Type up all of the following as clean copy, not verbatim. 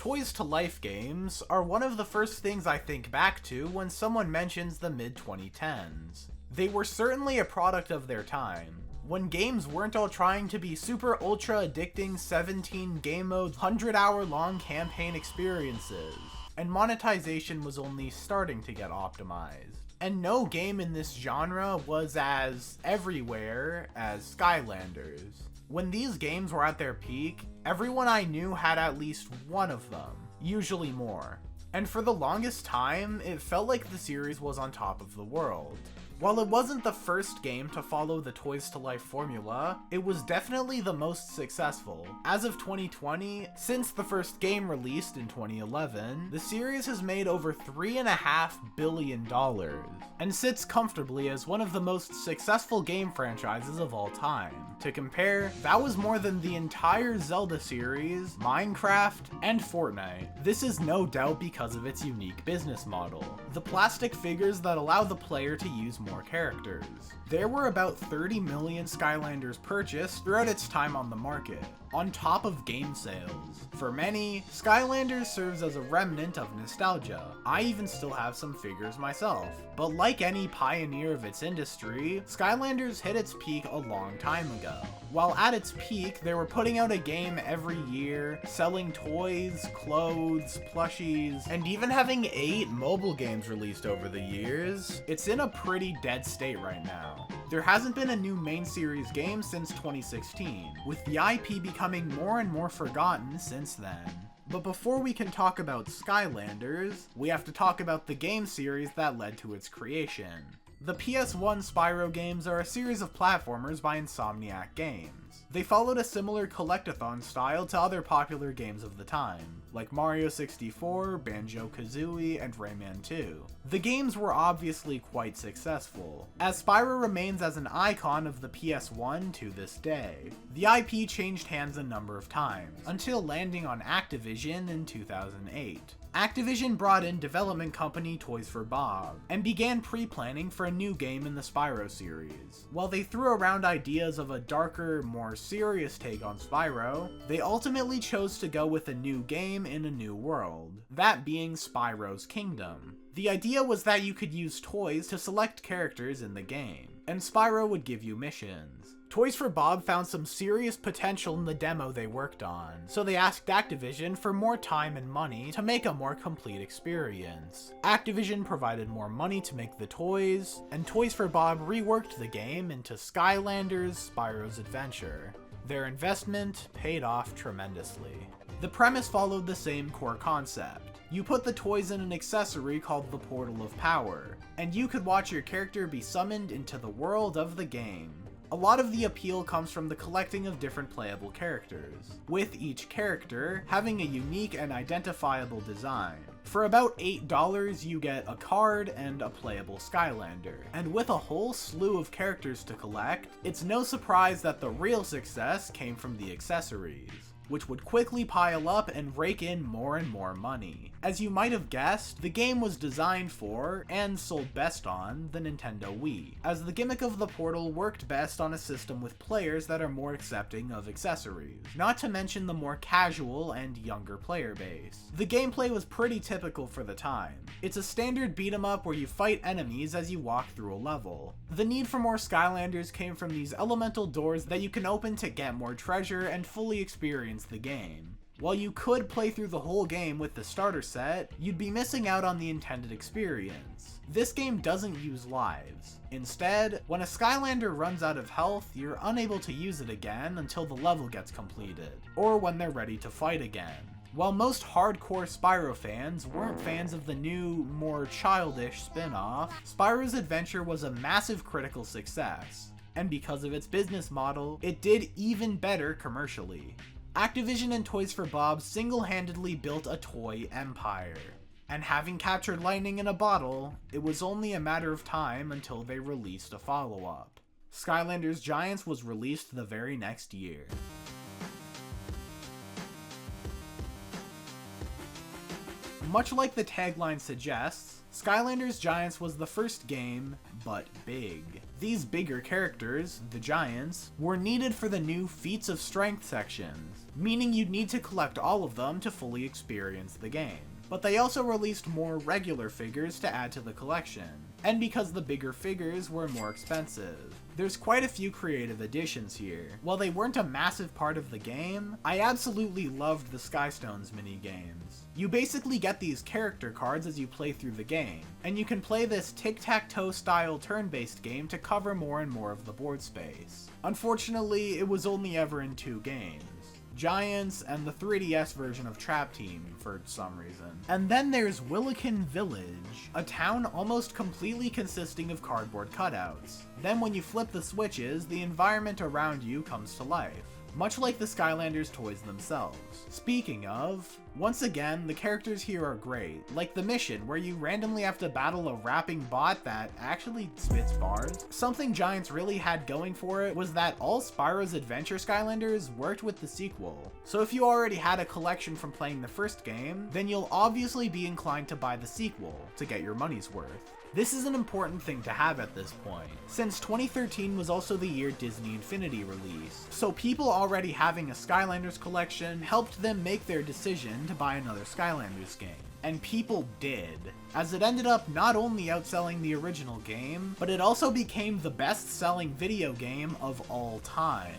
Toys to Life games are one of the first things I think back to when someone mentions the mid-2010s. They were certainly a product of their time, when games weren't all trying to be super ultra addicting 17 game modes, 100-hour long campaign experiences, and monetization was only starting to get optimized. And no game in this genre was as everywhere as Skylanders. When these games were at their peak, everyone I knew had at least one of them, usually more. And for the longest time, it felt like the series was on top of the world. While it wasn't the first game to follow the Toys to Life formula, it was definitely the most successful. As of 2020, since the first game released in 2011, the series has made over $3.5 billion, and sits comfortably as one of the most successful game franchises of all time. To compare, that was more than the entire Zelda series, Minecraft, and Fortnite. This is no doubt because of its unique business model. The plastic figures that allow the player to use more characters. There were about 30 million Skylanders purchased throughout its time on the market, on top of game sales. For many, Skylanders serves as a remnant of nostalgia. I even still have some figures myself. But like any pioneer of its industry, Skylanders hit its peak a long time ago. While at its peak, they were putting out a game every year, selling toys, clothes, plushies, and even having 8 mobile games released over the years. It's in a pretty dead state right now. There hasn't been a new main series game since 2016, with the IP becoming more and more forgotten since then. But before we can talk about Skylanders, we have to talk about the game series that led to its creation. The PS1 Spyro games are a series of platformers by Insomniac Games. They followed a similar collectathon style to other popular games of the time, like Mario 64, Banjo-Kazooie, and Rayman 2. The games were obviously quite successful, as Spyro remains as an icon of the PS1 to this day. The IP changed hands a number of times, until landing on Activision in 2008. Activision brought in development company Toys for Bob, and began pre-planning for a new game in the Spyro series. While they threw around ideas of a darker, more serious take on Spyro, they ultimately chose to go with a new game in a new world, that being Spyro's Kingdom. The idea was that you could use toys to select characters in the game, and Spyro would give you missions. Toys for Bob found some serious potential in the demo they worked on, so they asked Activision for more time and money to make a more complete experience. Activision provided more money to make the toys, and Toys for Bob reworked the game into Skylanders: Spyro's Adventure. Their investment paid off tremendously. The premise followed the same core concept. You put the toys in an accessory called the Portal of Power, and you could watch your character be summoned into the world of the game. A lot of the appeal comes from the collecting of different playable characters, with each character having a unique and identifiable design. For about $8, you get a card and a playable Skylander, and with a whole slew of characters to collect, it's no surprise that the real success came from the accessories, which would quickly pile up and rake in more and more money. As you might have guessed, the game was designed for, and sold best on, the Nintendo Wii, as the gimmick of the portal worked best on a system with players that are more accepting of accessories, not to mention the more casual and younger player base. The gameplay was pretty typical for the time. It's a standard beat 'em up where you fight enemies as you walk through a level. The need for more Skylanders came from these elemental doors that you can open to get more treasure and fully experience the game. While you could play through the whole game with the starter set, you'd be missing out on the intended experience. This game doesn't use lives. Instead, when a Skylander runs out of health, you're unable to use it again until the level gets completed, or when they're ready to fight again. While most hardcore Spyro fans weren't fans of the new, more childish spin-off, Spyro's Adventure was a massive critical success, and because of its business model, it did even better commercially. Activision and Toys for Bob single-handedly built a toy empire, and having captured lightning in a bottle, it was only a matter of time until they released a follow-up. Skylanders Giants was released the very next year. Much like the tagline suggests, Skylanders Giants was the first game, but big. These bigger characters, the giants, were needed for the new Feats of Strength sections, meaning you'd need to collect all of them to fully experience the game. But they also released more regular figures to add to the collection, and because the bigger figures were more expensive. There's quite a few creative additions here. While they weren't a massive part of the game, I absolutely loved the Skystones minigames. You basically get these character cards as you play through the game, and you can play this tic-tac-toe style turn-based game to cover more and more of the board space. Unfortunately, it was only ever in 2 games. Giants, and the 3DS version of Trap Team for some reason. And then there's Willikin Village, a town almost completely consisting of cardboard cutouts. Then when you flip the switches, the environment around you comes to life, much like the Skylanders toys themselves. Speaking of, once again, the characters here are great, like the mission where you randomly have to battle a rapping bot that actually spits bars. Something Giants really had going for it was that all Spyro's Adventure Skylanders worked with the sequel. So if you already had a collection from playing the first game, then you'll obviously be inclined to buy the sequel to get your money's worth. This is an important thing to have at this point, since 2013 was also the year Disney Infinity released, so people already having a Skylanders collection helped them make their decision to buy another Skylanders game. And people did, as it ended up not only outselling the original game, but it also became the best-selling video game of all time.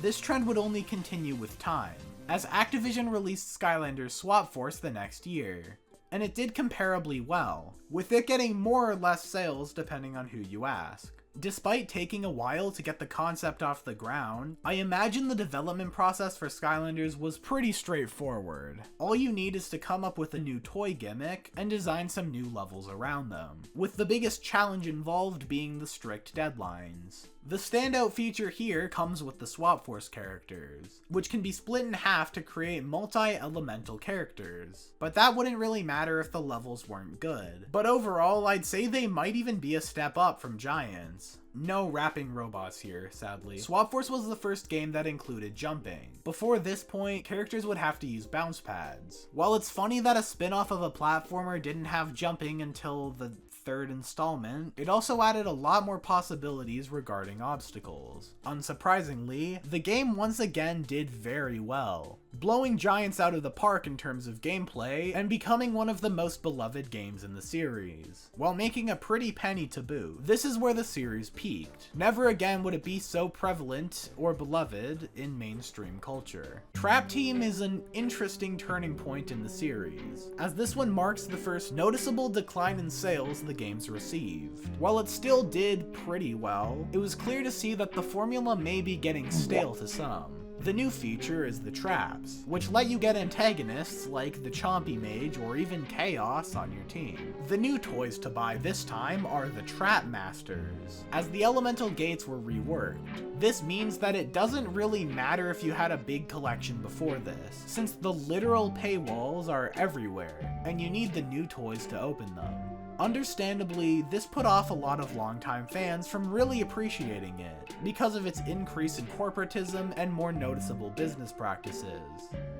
This trend would only continue with time, as Activision released Skylanders Swap Force the next year. And it did comparably well, with it getting more or less sales depending on who you ask. Despite taking a while to get the concept off the ground, I imagine the development process for Skylanders was pretty straightforward. All you need is to come up with a new toy gimmick and design some new levels around them, with the biggest challenge involved being the strict deadlines. The standout feature here comes with the Swap Force characters, which can be split in half to create multi-elemental characters. But that wouldn't really matter if the levels weren't good. But overall, I'd say they might even be a step up from Giants. No rapping robots here, sadly. Swap Force was the first game that included jumping. Before this point, characters would have to use bounce pads. While it's funny that a spin-off of a platformer didn't have jumping until the 3rd installment, it also added a lot more possibilities regarding obstacles. Unsurprisingly, the game once again did very well, blowing Giants out of the park in terms of gameplay and becoming one of the most beloved games in the series, while making a pretty penny to boot. This is where the series peaked. Never again would it be so prevalent or beloved in mainstream culture. Trap Team is an interesting turning point in the series, as this one marks the first noticeable decline in sales the games received. While it still did pretty well, it was clear to see that the formula may be getting stale to some. The new feature is the traps, which let you get antagonists like the Chompy Mage or even Chaos on your team. The new toys to buy this time are the Trap Masters, as the elemental gates were reworked. This means that it doesn't really matter if you had a big collection before this, since the literal paywalls are everywhere, and you need the new toys to open them. Understandably, this put off a lot of longtime fans from really appreciating it, because of its increase in corporatism and more noticeable business practices.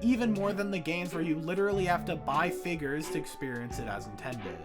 Even more than the games where you literally have to buy figures to experience it as intended,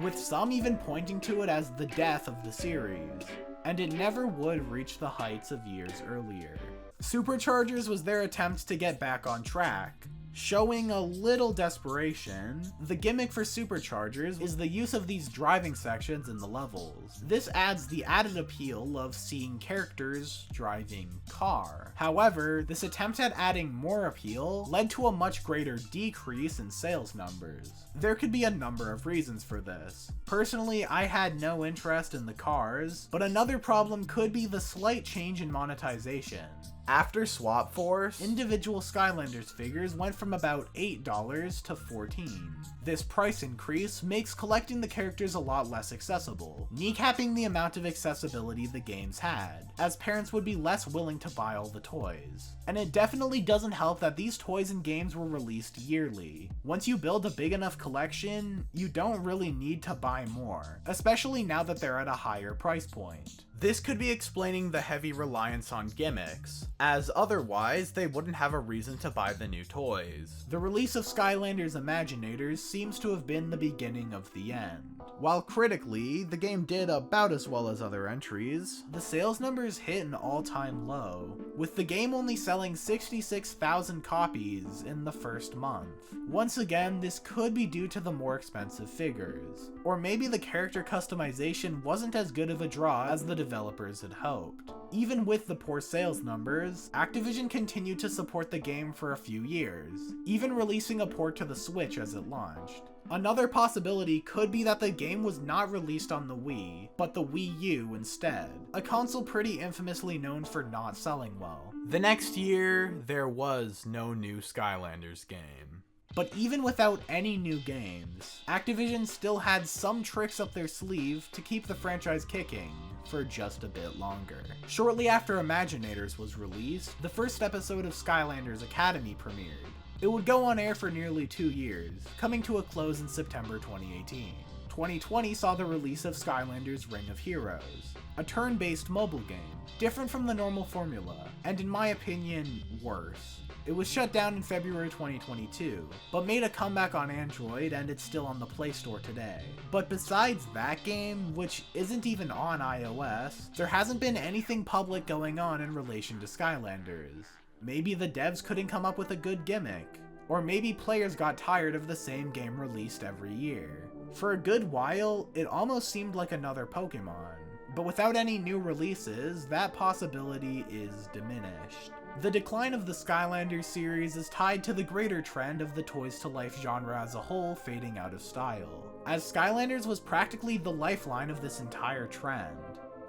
with some even pointing to it as the death of the series, and it never would reach the heights of years earlier. Superchargers was their attempt to get back on track. Showing a little desperation, the gimmick for Superchargers is the use of these driving sections in the levels. This adds the added appeal of seeing characters driving car. However, this attempt at adding more appeal led to a much greater decrease in sales numbers. There could be a number of reasons for this. Personally, I had no interest in the cars, but another problem could be the slight change in monetization. After Swap Force, individual Skylanders figures went from about $8 to $14. This price increase makes collecting the characters a lot less accessible, kneecapping the amount of accessibility the games had, as parents would be less willing to buy all the toys. And it definitely doesn't help that these toys and games were released yearly. Once you build a big enough collection, you don't really need to buy more, especially now that they're at a higher price point. This could be explaining the heavy reliance on gimmicks, as otherwise they wouldn't have a reason to buy the new toys. The release of Skylanders Imaginators seems to have been the beginning of the end. While critically, the game did about as well as other entries, the sales numbers hit an all-time low, with the game only selling 66,000 copies in the first month. Once again, this could be due to the more expensive figures, or maybe the character customization wasn't as good of a draw as the developers had hoped. Even with the poor sales numbers, Activision continued to support the game for a few years, even releasing a port to the Switch as it launched. Another possibility could be that the game was not released on the Wii, but the Wii U instead, a console pretty infamously known for not selling well. The next year, there was no new Skylanders game. But even without any new games, Activision still had some tricks up their sleeve to keep the franchise kicking for just a bit longer. Shortly after Imaginators was released, the first episode of Skylanders Academy premiered. It would go on air for nearly 2 years, coming to a close in September 2018. 2020 saw the release of Skylanders Ring of Heroes, a turn-based mobile game, different from the normal formula, and in my opinion, worse. It was shut down in February 2022, but made a comeback on Android and it's still on the Play Store today. But besides that game, which isn't even on iOS, there hasn't been anything public going on in relation to Skylanders. Maybe the devs couldn't come up with a good gimmick, or maybe players got tired of the same game released every year. For a good while, it almost seemed like another Pokemon, but without any new releases, that possibility is diminished. The decline of the Skylanders series is tied to the greater trend of the Toys to Life genre as a whole fading out of style, as Skylanders was practically the lifeline of this entire trend,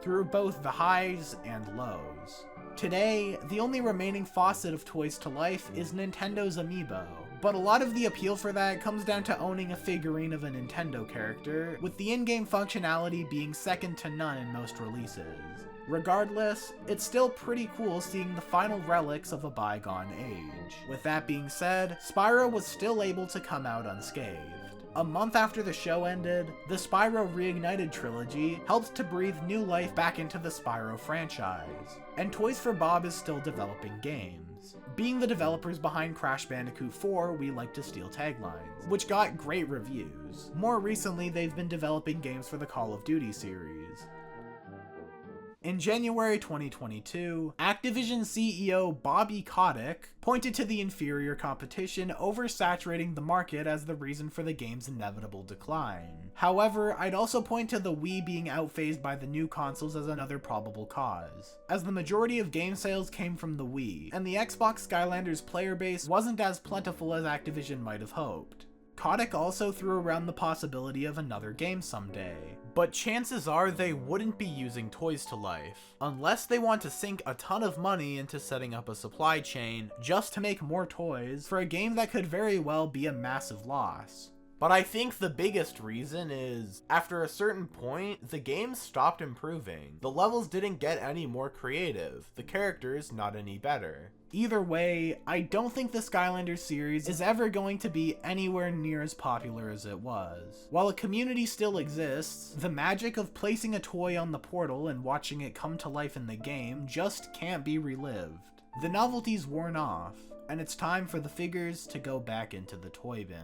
through both the highs and lows. Today, the only remaining faucet of Toys to Life is Nintendo's Amiibo, but a lot of the appeal for that comes down to owning a figurine of a Nintendo character, with the in-game functionality being second to none in most releases. Regardless, it's still pretty cool seeing the final relics of a bygone age. With that being said, Spyro was still able to come out unscathed. A month after the show ended, the Spyro Reignited trilogy helped to breathe new life back into the Spyro franchise, and Toys for Bob is still developing games. Being the developers behind Crash Bandicoot 4, We Like to Steal taglines, which got great reviews. More recently, they've been developing games for the Call of Duty series. In January 2022, Activision CEO Bobby Kotick pointed to the inferior competition oversaturating the market as the reason for the game's inevitable decline. However, I'd also point to the Wii being outphased by the new consoles as another probable cause, as the majority of game sales came from the Wii, and the Xbox Skylanders player base wasn't as plentiful as Activision might have hoped. Kotick also threw around the possibility of another game someday, but chances are they wouldn't be using Toys to Life, unless they want to sink a ton of money into setting up a supply chain just to make more toys for a game that could very well be a massive loss. But I think the biggest reason is, after a certain point, the game stopped improving. The levels didn't get any more creative, the characters not any better. Either way, I don't think the Skylanders series is ever going to be anywhere near as popular as it was. While a community still exists, the magic of placing a toy on the portal and watching it come to life in the game just can't be relived. The novelty's worn off, and it's time for the figures to go back into the toy bin.